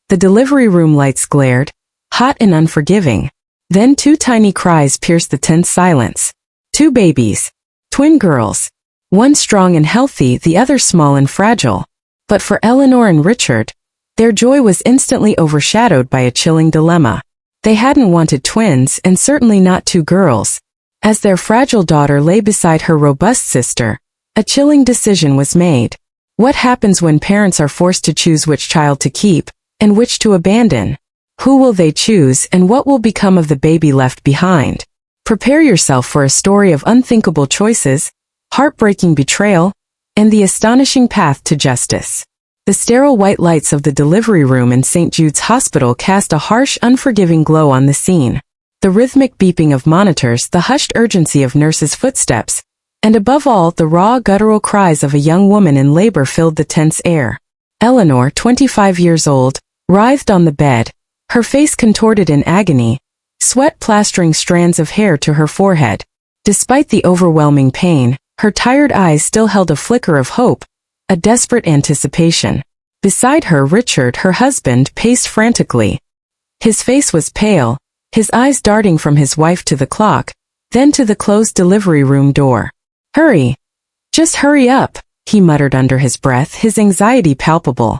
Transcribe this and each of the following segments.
The delivery room lights glared, hot and unforgiving. Then two tiny cries pierced the tense silence. Two babies. Twin girls. One strong and healthy, the other small and fragile. But for Eleanor and Richard, their joy was instantly overshadowed by a chilling dilemma. They hadn't wanted twins, and certainly not two girls. As their fragile daughter lay beside her robust sister, a chilling decision was made. What happens when parents are forced to choose which child to keep, and which to abandon? Who will they choose, and what will become of the baby left behind? Prepare yourself for a story of unthinkable choices, heartbreaking betrayal, and the astonishing path to justice. The sterile white lights of the delivery room in St. Jude's Hospital cast a harsh, unforgiving glow on the scene. The rhythmic beeping of monitors, the hushed urgency of nurses' footsteps, and above all, the raw, guttural cries of a young woman in labor filled the tense air. Eleanor, 25 years old, writhed on the bed, her face contorted in agony, sweat plastering strands of hair to her forehead. Despite the overwhelming pain, her tired eyes still held a flicker of hope, a desperate anticipation. Beside her, Richard, her husband, paced frantically. His face was pale, his eyes darting from his wife to the clock, then to the closed delivery room door. "Hurry! Just hurry up," he muttered under his breath, his anxiety palpable.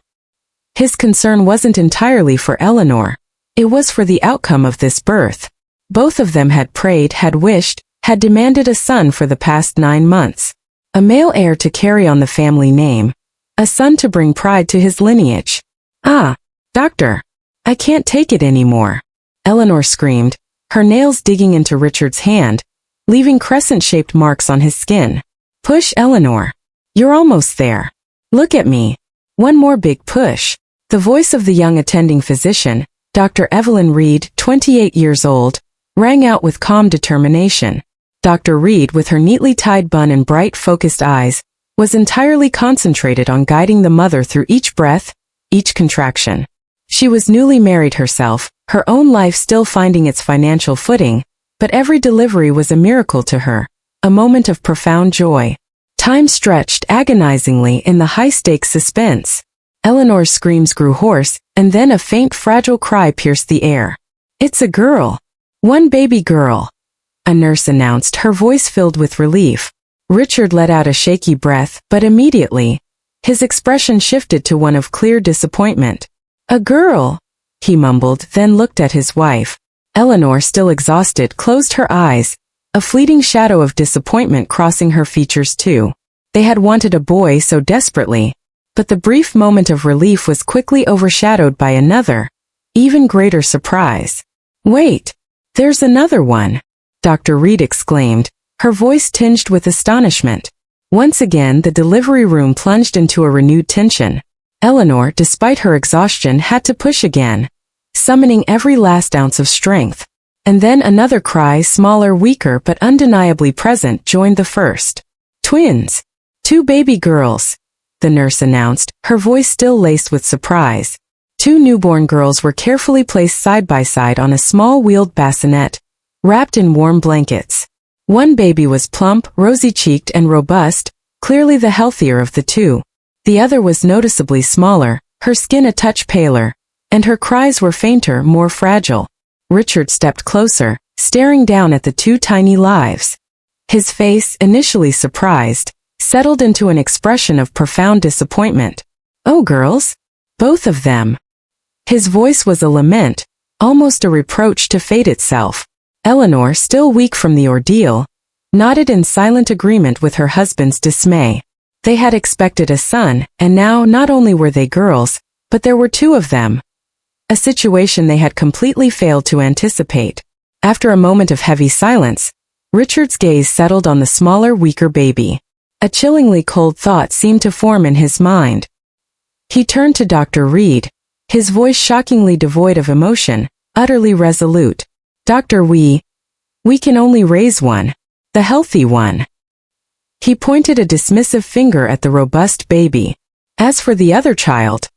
His concern wasn't entirely for Eleanor. It was for the outcome of this birth. Both of them had prayed, had wished, had demanded a son for the past 9 months. A male heir to carry on the family name. A son to bring pride to his lineage. "Ah, doctor, I can't take it anymore," Eleanor screamed, her nails digging into Richard's hand, leaving crescent-shaped marks on his skin. "Push, Eleanor. You're almost there. Look at me. One more big push." The voice of the young attending physician, Dr. Evelyn Reed, 28 years old, rang out with calm determination. Dr. Reed, with her neatly tied bun and bright, focused eyes, was entirely concentrated on guiding the mother through each breath, each contraction. She was newly married herself, her own life still finding its financial footing, but every delivery was a miracle to her, a moment of profound joy. Time stretched agonizingly in the high-stakes suspense. Eleanor's screams grew hoarse, and then a faint, fragile cry pierced the air. "It's a girl. One baby girl," a nurse announced, her voice filled with relief. Richard let out a shaky breath, but immediately, his expression shifted to one of clear disappointment. "A girl," he mumbled, then looked at his wife. Eleanor, still exhausted, closed her eyes, a fleeting shadow of disappointment crossing her features too. They had wanted a boy so desperately, but the brief moment of relief was quickly overshadowed by another, even greater surprise. "Wait, there's another one," Dr. Reed exclaimed, her voice tinged with astonishment. Once again, the delivery room plunged into a renewed tension. Eleanor, despite her exhaustion, had to push again, summoning every last ounce of strength. And then another cry, smaller, weaker, but undeniably present, joined the first. "Twins! 2 baby girls," the nurse announced, her voice still laced with surprise. 2 newborn girls were carefully placed side by side on a small wheeled bassinet, wrapped in warm blankets. One baby was plump, rosy-cheeked, and robust, clearly the healthier of the 2. The other was noticeably smaller, her skin a touch paler, and her cries were fainter, more fragile. Richard stepped closer, staring down at the 2 tiny lives. His face, initially surprised, settled into an expression of profound disappointment. "Oh, girls? Both of them." His voice was a lament, almost a reproach to fate itself. Eleanor, still weak from the ordeal, nodded in silent agreement with her husband's dismay. They had expected a son, and now not only were they girls, but there were 2 of them. A situation they had completely failed to anticipate. After a moment of heavy silence, Richard's gaze settled on the smaller, weaker baby. A chillingly cold thought seemed to form in his mind. He turned to Dr. Reed, his voice shockingly devoid of emotion, utterly resolute. "Doctor, we can only raise one. The healthy one." He pointed a dismissive finger at the robust baby. "As for the other child,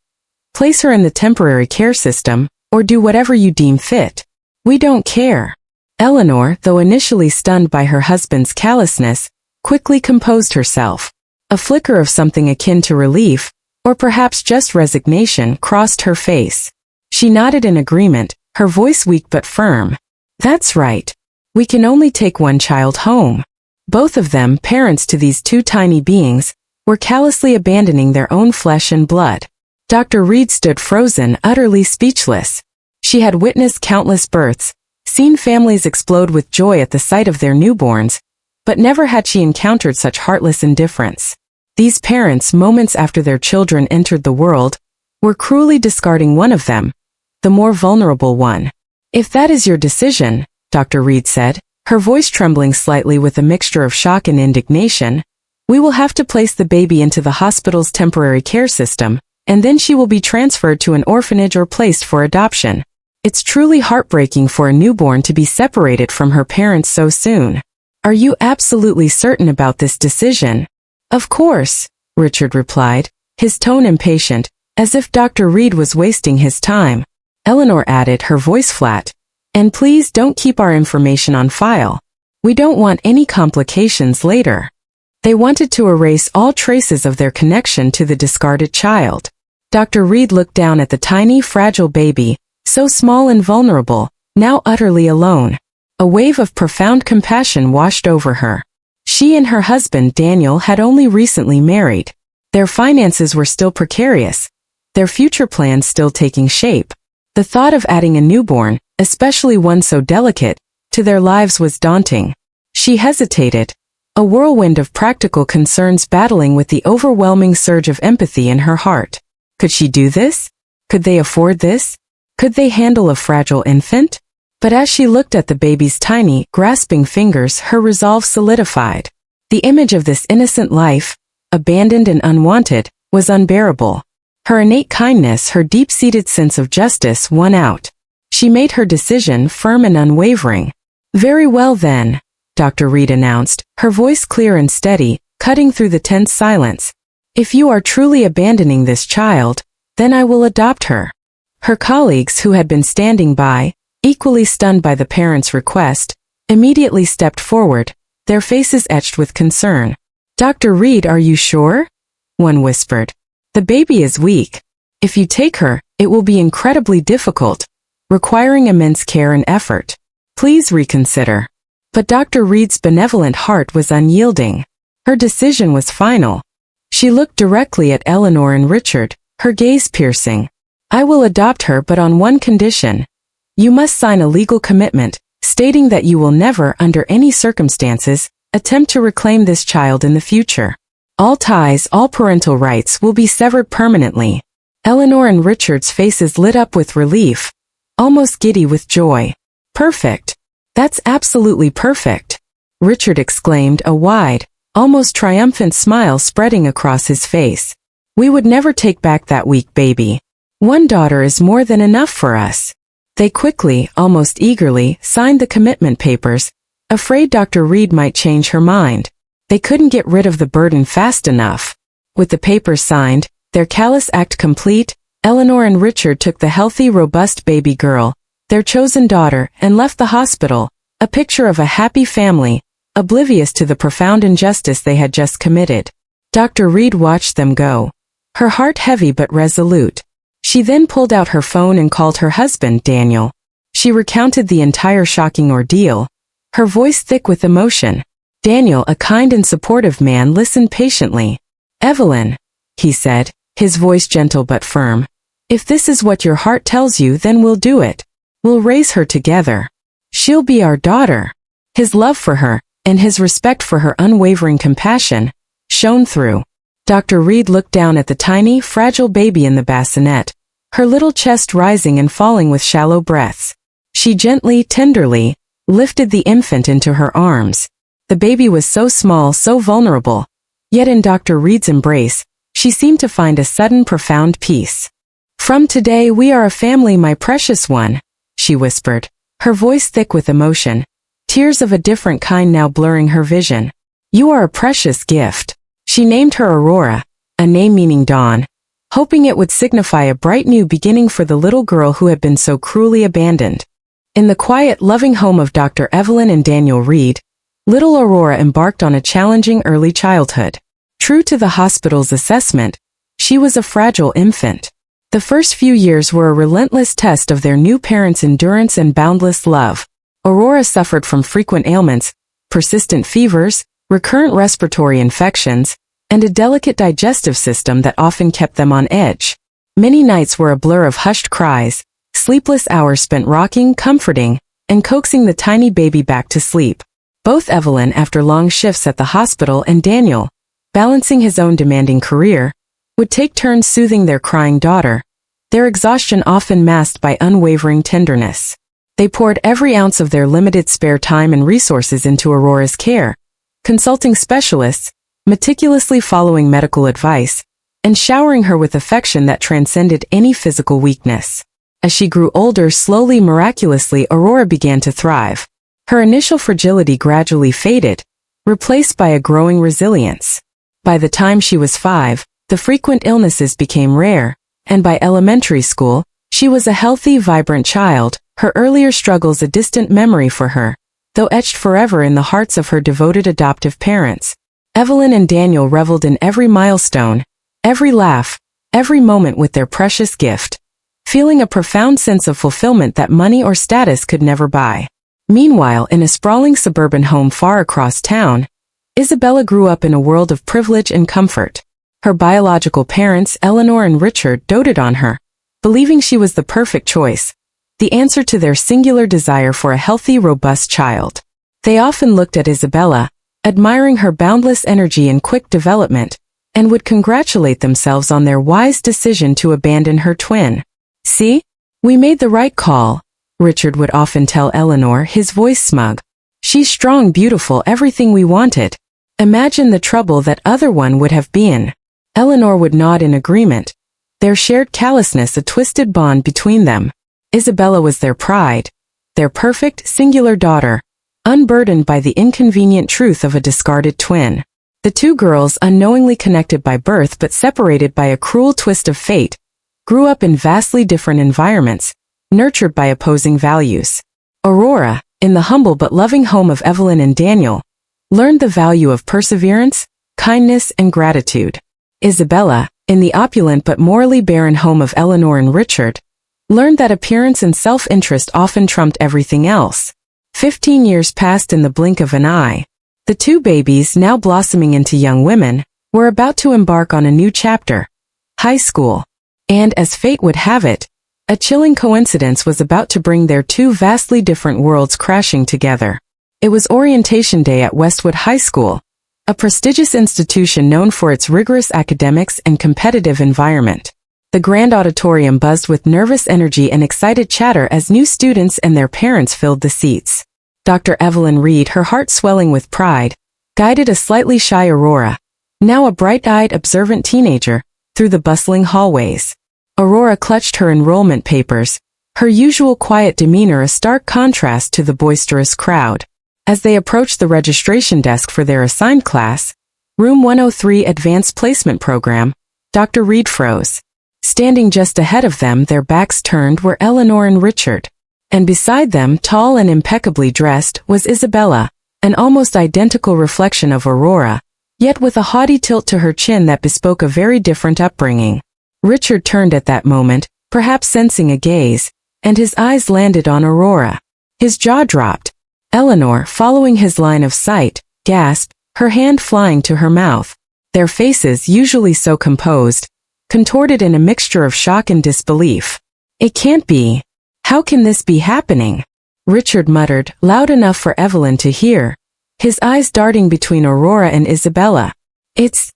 place her in the temporary care system, or do whatever you deem fit. We don't care." Eleanor, though initially stunned by her husband's callousness, quickly composed herself. A flicker of something akin to relief, or perhaps just resignation, crossed her face. She nodded in agreement, her voice weak but firm. That's right. We can only take one child home. Both of them, parents to these two tiny beings, were callously abandoning their own flesh and blood. Dr. Reed stood frozen, utterly speechless. She had witnessed countless births, seen families explode with joy at the sight of their newborns, but never had she encountered such heartless indifference. These parents, moments after their children entered the world, were cruelly discarding one of them, the more vulnerable one. If that is your decision, Dr. Reed said, her voice trembling slightly with a mixture of shock and indignation, we will have to place the baby into the hospital's temporary care system, and then she will be transferred to an orphanage or placed for adoption. It's truly heartbreaking for a newborn to be separated from her parents so soon. Are you absolutely certain about this decision? Of course, Richard replied, his tone impatient, as if Dr. Reed was wasting his time. Eleanor added, her voice flat, and please don't keep our information on file. We don't want any complications later. They wanted to erase all traces of their connection to the discarded child. Dr. Reed looked down at the tiny, fragile baby, so small and vulnerable, now utterly alone. A wave of profound compassion washed over her. She and her husband, Daniel, had only recently married. Their finances were still precarious, their future plans still taking shape. The thought of adding a newborn, especially one so delicate, to their lives was daunting. She hesitated, a whirlwind of practical concerns battling with the overwhelming surge of empathy in her heart. Could she do this? Could they afford this? Could they handle a fragile infant? But as she looked at the baby's tiny, grasping fingers, her resolve solidified. The image of this innocent life, abandoned and unwanted, was unbearable. Her innate kindness, her deep-seated sense of justice won out. She made her decision firm and unwavering. Very well then, Dr. Reed announced, her voice clear and steady, cutting through the tense silence. If you are truly abandoning this child, then I will adopt her. Her colleagues, who had been standing by, equally stunned by the parents' request, immediately stepped forward, their faces etched with concern. Dr. Reed, are you sure? One whispered. The baby is weak. If you take her, it will be incredibly difficult, requiring immense care and effort. Please reconsider. But Dr. Reed's benevolent heart was unyielding. Her decision was final. She looked directly at Eleanor and Richard, her gaze piercing. I will adopt her, but on one condition. You must sign a legal commitment, stating that you will never, under any circumstances, attempt to reclaim this child in the future. All ties, all parental rights will be severed permanently. Eleanor and Richard's faces lit up with relief, almost giddy with joy. Perfect. That's absolutely perfect, Richard exclaimed, a wide, almost triumphant smile spreading across his face. We would never take back that weak baby. One daughter is more than enough for us. They quickly, almost eagerly, signed the commitment papers, afraid Dr. Reed might change her mind. They couldn't get rid of the burden fast enough. With the papers signed, their callous act complete, Eleanor and Richard took the healthy, robust baby girl, their chosen daughter, and left the hospital, a picture of a happy family, oblivious to the profound injustice they had just committed. Dr. Reed watched them go, her heart heavy but resolute. She then pulled out her phone and called her husband, Daniel. She recounted the entire shocking ordeal, her voice thick with emotion. Daniel, a kind and supportive man, listened patiently. Evelyn, he said, his voice gentle but firm, if this is what your heart tells you, then we'll do it. We'll raise her together. She'll be our daughter. His love for her, and his respect for her unwavering compassion, shone through. Dr. Reed looked down at the tiny, fragile baby in the bassinet, her little chest rising and falling with shallow breaths. She gently, tenderly, lifted the infant into her arms. The baby was so small, so vulnerable, yet in Dr. Reed's embrace, she seemed to find a sudden profound peace. From today we are a family, my precious one, she whispered, her voice thick with emotion, tears of a different kind now blurring her vision. You are a precious gift. She named her Aurora, a name meaning dawn, hoping it would signify a bright new beginning for the little girl who had been so cruelly abandoned. In the quiet, loving home of Dr. Evelyn and Daniel Reed, little Aurora embarked on a challenging early childhood. True to the hospital's assessment, she was a fragile infant. The first few years were a relentless test of their new parents' endurance and boundless love. Aurora suffered from frequent ailments, persistent fevers, recurrent respiratory infections, and a delicate digestive system that often kept them on edge. Many nights were a blur of hushed cries, sleepless hours spent rocking, comforting, and coaxing the tiny baby back to sleep. Both Evelyn, after long shifts at the hospital, and Daniel, balancing his own demanding career, would take turns soothing their crying daughter, their exhaustion often masked by unwavering tenderness. They poured every ounce of their limited spare time and resources into Aurora's care, consulting specialists, meticulously following medical advice, and showering her with affection that transcended any physical weakness. As she grew older, slowly, miraculously, Aurora began to thrive. Her initial fragility gradually faded, replaced by a growing resilience. By the time she was 5, the frequent illnesses became rare, and by elementary school, she was a healthy, vibrant child, her earlier struggles a distant memory for her, though etched forever in the hearts of her devoted adoptive parents. Evelyn and Daniel reveled in every milestone, every laugh, every moment with their precious gift, feeling a profound sense of fulfillment that money or status could never buy. Meanwhile, in a sprawling suburban home far across town, Isabella grew up in a world of privilege and comfort. Her biological parents, Eleanor and Richard, doted on her, believing she was the perfect choice, the answer to their singular desire for a healthy, robust child. They often looked at Isabella, admiring her boundless energy and quick development, and would congratulate themselves on their wise decision to abandon her twin. "See? We made the right call," Richard would often tell Eleanor, his voice smug. "She's strong, beautiful, everything we wanted. Imagine the trouble that other one would have been." Eleanor would nod in agreement, their shared callousness a twisted bond between them. Isabella was their pride, their perfect, singular daughter, unburdened by the inconvenient truth of a discarded twin. The two girls, unknowingly connected by birth but separated by a cruel twist of fate, grew up in vastly different environments, nurtured by opposing values. Aurora, in the humble but loving home of Evelyn and Daniel, learned the value of perseverance, kindness, and gratitude. Isabella, in the opulent but morally barren home of Eleanor and Richard, learned that appearance and self-interest often trumped everything else. 15 years passed in the blink of an eye. The two babies, now blossoming into young women, were about to embark on a new chapter, high school. And as fate would have it, a chilling coincidence was about to bring their two vastly different worlds crashing together. It was orientation day at Westwood High School, a prestigious institution known for its rigorous academics and competitive environment. The grand auditorium buzzed with nervous energy and excited chatter as new students and their parents filled the seats. Dr. Evelyn Reed, her heart swelling with pride, guided a slightly shy Aurora, now a bright-eyed, observant teenager, through the bustling hallways. Aurora clutched her enrollment papers, her usual quiet demeanor a stark contrast to the boisterous crowd. As they approached the registration desk for their assigned class, Room 103 Advanced Placement Program, Dr. Reed froze. Standing just ahead of them, their backs turned, were Eleanor and Richard. And beside them, tall and impeccably dressed, was Isabella, an almost identical reflection of Aurora, yet with a haughty tilt to her chin that bespoke a very different upbringing. Richard turned at that moment, perhaps sensing a gaze, and his eyes landed on Aurora. His jaw dropped. Eleanor, following his line of sight, gasped, her hand flying to her mouth. Their faces, usually so composed, contorted in a mixture of shock and disbelief. "It can't be. How can this be happening?" Richard muttered, loud enough for Evelyn to hear, his eyes darting between Aurora and Isabella. It's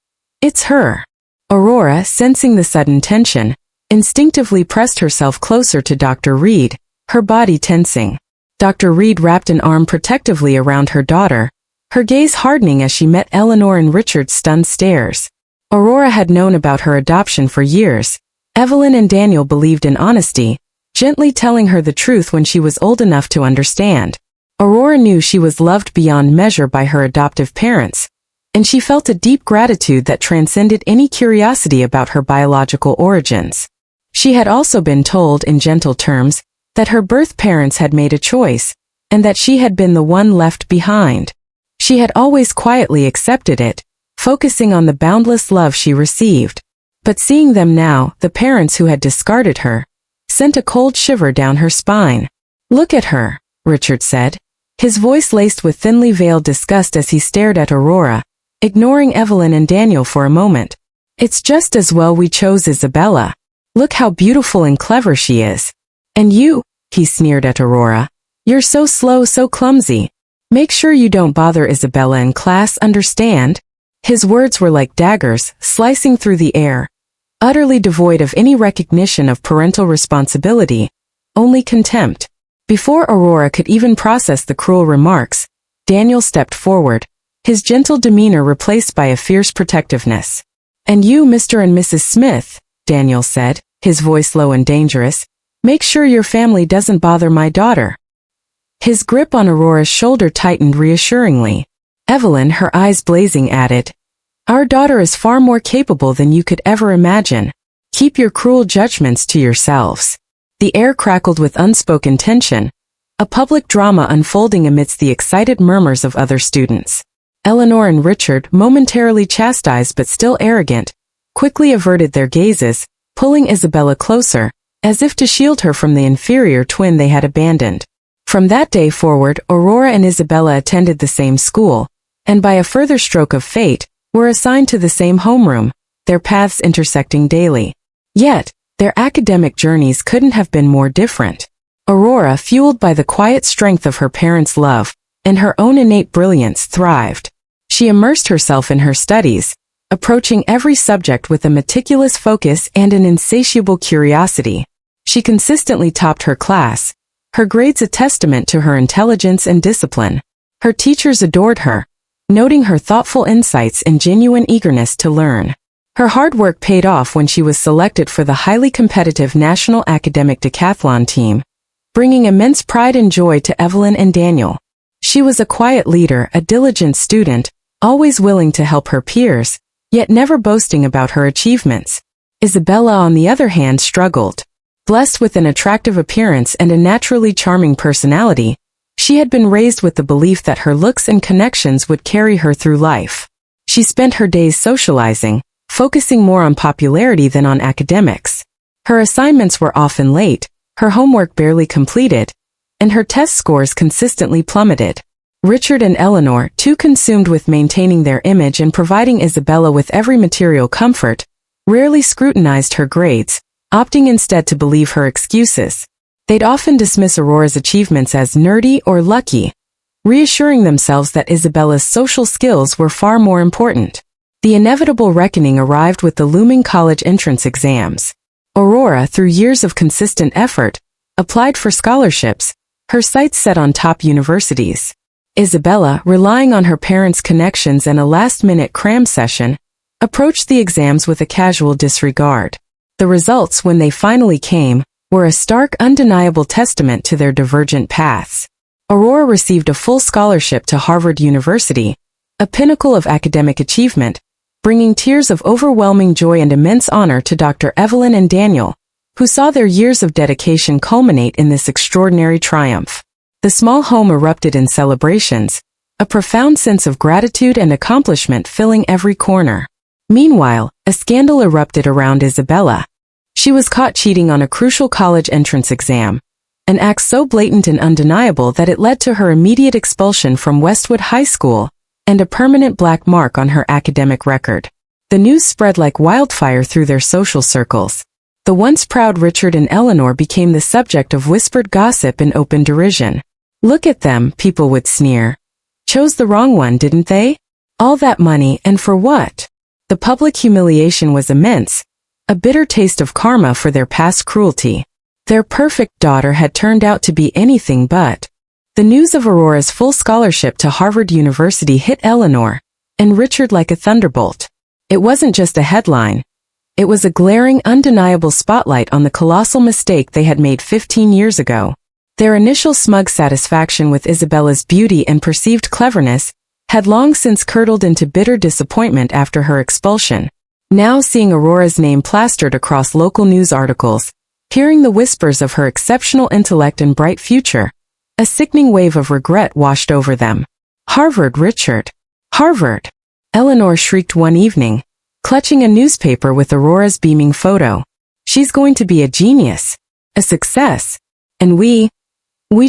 her." Aurora, sensing the sudden tension, instinctively pressed herself closer to Dr. Reed, her body tensing. Dr. Reed wrapped an arm protectively around her daughter, her gaze hardening as she met Eleanor and Richard's stunned stares. Aurora had known about her adoption for years. Evelyn and Daniel believed in honesty, gently telling her the truth when she was old enough to understand. Aurora knew she was loved beyond measure by her adoptive parents, and she felt a deep gratitude that transcended any curiosity about her biological origins. She had also been told in gentle terms that her birth parents had made a choice, and that she had been the one left behind. She had always quietly accepted it, focusing on the boundless love she received. But seeing them now, the parents who had discarded her, sent a cold shiver down her spine. "Look at her," Richard said, his voice laced with thinly veiled disgust as he stared at Aurora, ignoring Evelyn and Daniel for a moment. "It's just as well we chose Isabella. Look how beautiful and clever she is. And you," he sneered at Aurora, "you're so slow, so clumsy. Make sure you don't bother Isabella in class, understand?" His words were like daggers, slicing through the air, utterly devoid of any recognition of parental responsibility, only contempt. Before Aurora could even process the cruel remarks, Daniel stepped forward, his gentle demeanor replaced by a fierce protectiveness. "And you, Mr. and Mrs. Smith," Daniel said, his voice low and dangerous, "make sure your family doesn't bother my daughter." His grip on Aurora's shoulder tightened reassuringly. Evelyn, her eyes blazing, added, "Our daughter is far more capable than you could ever imagine. Keep your cruel judgments to yourselves." The air crackled with unspoken tension, a public drama unfolding amidst the excited murmurs of other students. Eleanor and Richard, momentarily chastised but still arrogant, quickly averted their gazes, pulling Isabella closer, as if to shield her from the inferior twin they had abandoned. From that day forward, Aurora and Isabella attended the same school, and by a further stroke of fate, were assigned to the same homeroom, their paths intersecting daily. Yet, their academic journeys couldn't have been more different. Aurora, fueled by the quiet strength of her parents' love, and her own innate brilliance, thrived. She immersed herself in her studies, approaching every subject with a meticulous focus and an insatiable curiosity. She consistently topped her class, her grades a testament to her intelligence and discipline. Her teachers adored her, noting her thoughtful insights and genuine eagerness to learn. Her hard work paid off when she was selected for the highly competitive National Academic Decathlon team, bringing immense pride and joy to Evelyn and Daniel. She was a quiet leader, a diligent student, always willing to help her peers, yet never boasting about her achievements. Isabella, on the other hand, struggled. Blessed with an attractive appearance and a naturally charming personality, she had been raised with the belief that her looks and connections would carry her through life. She spent her days socializing, focusing more on popularity than on academics. Her assignments were often late, her homework barely completed, and her test scores consistently plummeted. Richard and Eleanor, too consumed with maintaining their image and providing Isabella with every material comfort, rarely scrutinized her grades, opting instead to believe her excuses. They'd often dismiss Aurora's achievements as nerdy or lucky, reassuring themselves that Isabella's social skills were far more important. The inevitable reckoning arrived with the looming college entrance exams. Aurora, through years of consistent effort, applied for scholarships, her sights set on top universities. Isabella, relying on her parents' connections and a last-minute cram session, approached the exams with a casual disregard. The results, when they finally came, were a stark, undeniable testament to their divergent paths. Aurora received a full scholarship to Harvard University, a pinnacle of academic achievement, bringing tears of overwhelming joy and immense honor to Dr. Evelyn and Daniel, who saw their years of dedication culminate in this extraordinary triumph. The small home erupted in celebrations, a profound sense of gratitude and accomplishment filling every corner. Meanwhile, a scandal erupted around Isabella. She was caught cheating on a crucial college entrance exam, an act so blatant and undeniable that it led to her immediate expulsion from Westwood High School and a permanent black mark on her academic record. The news spread like wildfire through their social circles. The once proud Richard and Eleanor became the subject of whispered gossip and open derision. "Look at them," people would sneer. "Chose the wrong one, didn't they? All that money, and for what?" The public humiliation was immense, a bitter taste of karma for their past cruelty. Their perfect daughter had turned out to be anything but. The news of Aurora's full scholarship to Harvard University hit Eleanor and Richard like a thunderbolt. It wasn't just a headline. It was a glaring, undeniable spotlight on the colossal mistake they had made 15 years ago. Their initial smug satisfaction with Isabella's beauty and perceived cleverness had long since curdled into bitter disappointment after her expulsion. Now, seeing Aurora's name plastered across local news articles, hearing the whispers of her exceptional intellect and bright future, a sickening wave of regret washed over them. "Harvard, Richard! Harvard!" Eleanor shrieked one evening, clutching a newspaper with Aurora's beaming photo. She's going to be a genius, a success, and we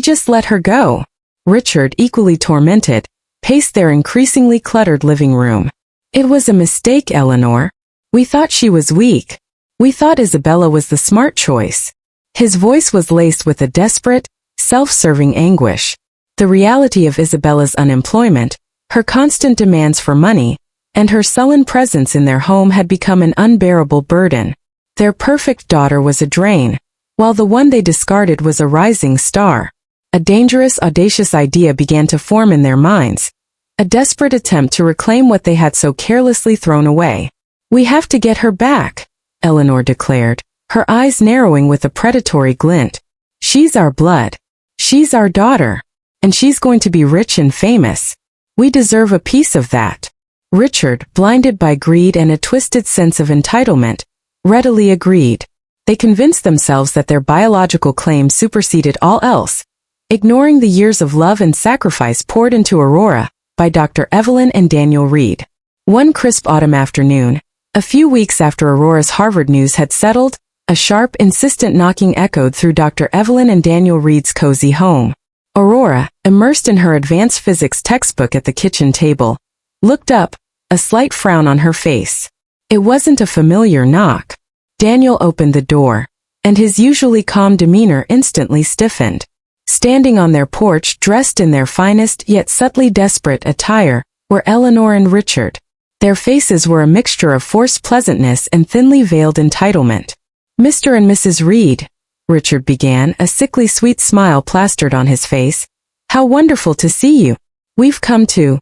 just let her go. Richard, equally tormented, paced their increasingly cluttered living room. It was a mistake, Eleanor. We thought she was weak. We thought Isabella was the smart choice. His voice was laced with a desperate, self-serving anguish. The reality of Isabella's unemployment, her constant demands for money, and her sullen presence in their home had become an unbearable burden. Their perfect daughter was a drain, while the one they discarded was a rising star. A dangerous, audacious idea began to form in their minds, a desperate attempt to reclaim what they had so carelessly thrown away. "We have to get her back," Eleanor declared, her eyes narrowing with a predatory glint. "She's our blood. She's our daughter. And she's going to be rich and famous. We deserve a piece of that." Richard, blinded by greed and a twisted sense of entitlement, readily agreed. They convinced themselves that their biological claim superseded all else, ignoring the years of love and sacrifice poured into Aurora by Dr. Evelyn and Daniel Reed. One crisp autumn afternoon, a few weeks after Aurora's Harvard news had settled, a sharp, insistent knocking echoed through Dr. Evelyn and Daniel Reed's cozy home. Aurora, immersed in her advanced physics textbook at the kitchen table, looked up, a slight frown on her face. It wasn't a familiar knock. Daniel opened the door, and his usually calm demeanor instantly stiffened. Standing on their porch, dressed in their finest yet subtly desperate attire, were Eleanor and Richard. Their faces were a mixture of forced pleasantness and thinly veiled entitlement. "Mr. and Mrs. Reed," Richard began, a sickly sweet smile plastered on his face. "How wonderful to see you. We've come to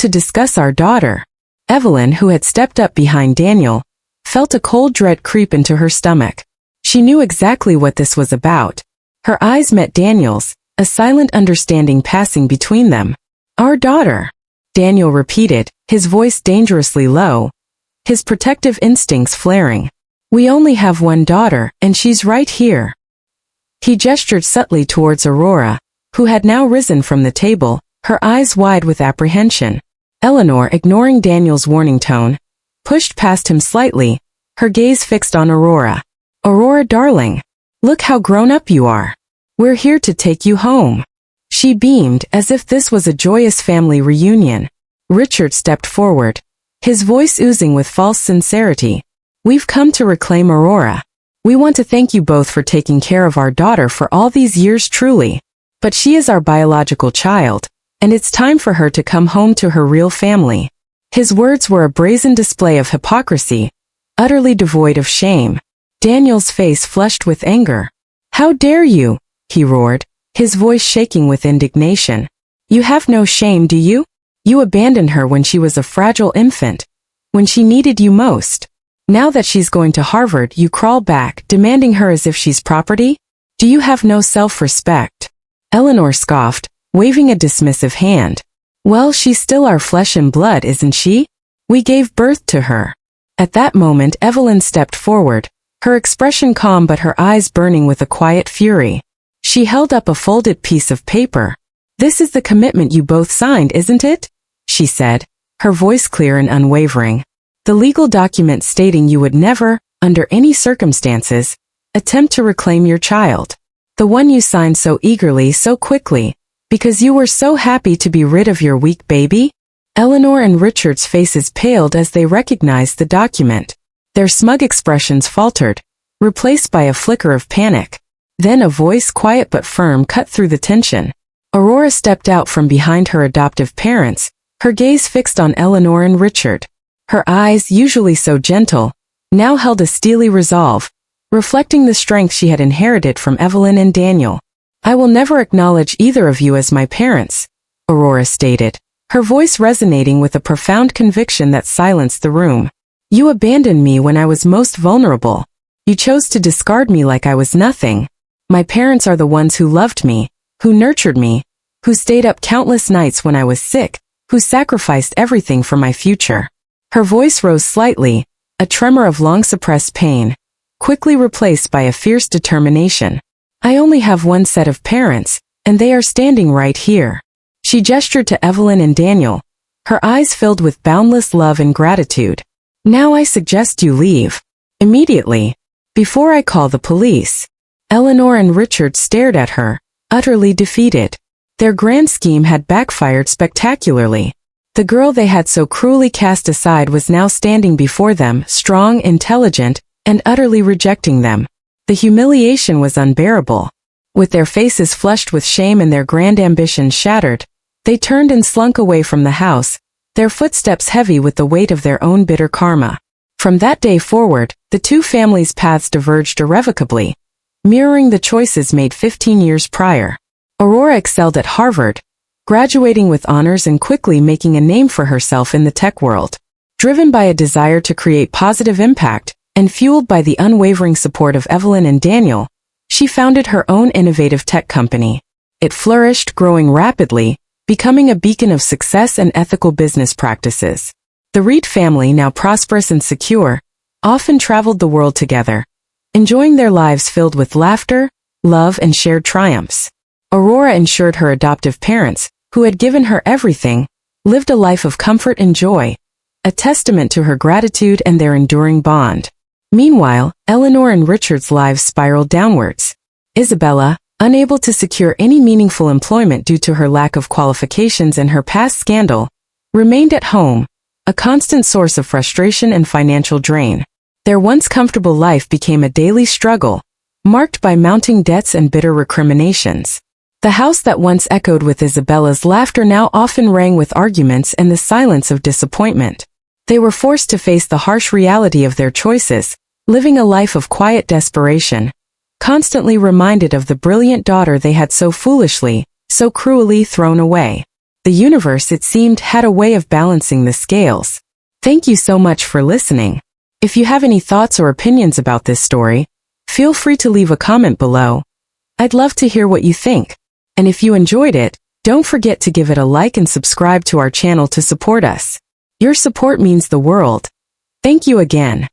discuss our daughter." Evelyn, who had stepped up behind Daniel, felt a cold dread creep into her stomach. She knew exactly what this was about. Her eyes met Daniel's, a silent understanding passing between them. "Our daughter," Daniel repeated, his voice dangerously low, his protective instincts flaring. "We only have one daughter, and she's right here." He gestured subtly towards Aurora, who had now risen from the table, her eyes wide with apprehension. Eleanor, ignoring Daniel's warning tone, pushed past him slightly, her gaze fixed on Aurora. "Aurora, darling, look how grown up you are. We're here to take you home." She beamed, as if this was a joyous family reunion. Richard stepped forward, his voice oozing with false sincerity. "We've come to reclaim Aurora. We want to thank you both for taking care of our daughter for all these years, truly. But she is our biological child, and it's time for her to come home to her real family." His words were a brazen display of hypocrisy, utterly devoid of shame. Daniel's face flushed with anger. "How dare you?" he roared, his voice shaking with indignation. "You have no shame, do you? You abandoned her when she was a fragile infant, when she needed you most. Now that she's going to Harvard, you crawl back, demanding her as if she's property? Do you have no self-respect?" Eleanor scoffed, waving a dismissive hand. "Well, she's still our flesh and blood, isn't she? We gave birth to her." At that moment, Evelyn stepped forward, her expression calm but her eyes burning with a quiet fury. She held up a folded piece of paper. "This is the commitment you both signed, isn't it?" she said, her voice clear and unwavering. "The legal document stating you would never, under any circumstances, attempt to reclaim your child. The one you signed so eagerly, so quickly, because you were so happy to be rid of your weak baby?" Eleanor and Richard's faces paled as they recognized the document. Their smug expressions faltered, replaced by a flicker of panic. Then a voice, quiet but firm, cut through the tension. Aurora stepped out from behind her adoptive parents, her gaze fixed on Eleanor and Richard. Her eyes, usually so gentle, now held a steely resolve, reflecting the strength she had inherited from Evelyn and Daniel. "I will never acknowledge either of you as my parents," Aurora stated, her voice resonating with a profound conviction that silenced the room. "You abandoned me when I was most vulnerable. You chose to discard me like I was nothing. My parents are the ones who loved me, who nurtured me, who stayed up countless nights when I was sick, who sacrificed everything for my future." Her voice rose slightly, a tremor of long-suppressed pain, quickly replaced by a fierce determination. "I only have one set of parents, and they are standing right here." She gestured to Evelyn and Daniel, her eyes filled with boundless love and gratitude. Now I suggest you leave. Immediately. Before I call the police. Eleanor and Richard stared at her, utterly defeated. Their grand scheme had backfired spectacularly. The girl they had so cruelly cast aside was now standing before them, strong, intelligent, and utterly rejecting them. The humiliation was unbearable. With their faces flushed with shame and their grand ambitions shattered, they turned and slunk away from the house, their footsteps heavy with the weight of their own bitter karma. From that day forward, the two families' paths diverged irrevocably, mirroring the choices made 15 years prior. Aurora excelled at Harvard, graduating with honors and quickly making a name for herself in the tech world. Driven by a desire to create positive impact, and fueled by the unwavering support of Evelyn and Daniel, she founded her own innovative tech company. It flourished, growing rapidly, becoming a beacon of success and ethical business practices. The Reed family, now prosperous and secure, often traveled the world together, enjoying their lives filled with laughter, love, and shared triumphs. Aurora ensured her adoptive parents, who had given her everything, lived a life of comfort and joy, a testament to her gratitude and their enduring bond. Meanwhile, Eleanor and Richard's lives spiraled downwards. Isabella, unable to secure any meaningful employment due to her lack of qualifications and her past scandal, remained at home, a constant source of frustration and financial drain. Their once comfortable life became a daily struggle, marked by mounting debts and bitter recriminations. The house that once echoed with Isabella's laughter now often rang with arguments and the silence of disappointment. They were forced to face the harsh reality of their choices, living a life of quiet desperation, constantly reminded of the brilliant daughter they had so foolishly, so cruelly thrown away. The universe, it seemed, had a way of balancing the scales. Thank you so much for listening. If you have any thoughts or opinions about this story, feel free to leave a comment below. I'd love to hear what you think. And if you enjoyed it, don't forget to give it a like and subscribe to our channel to support us. Your support means the world. Thank you again.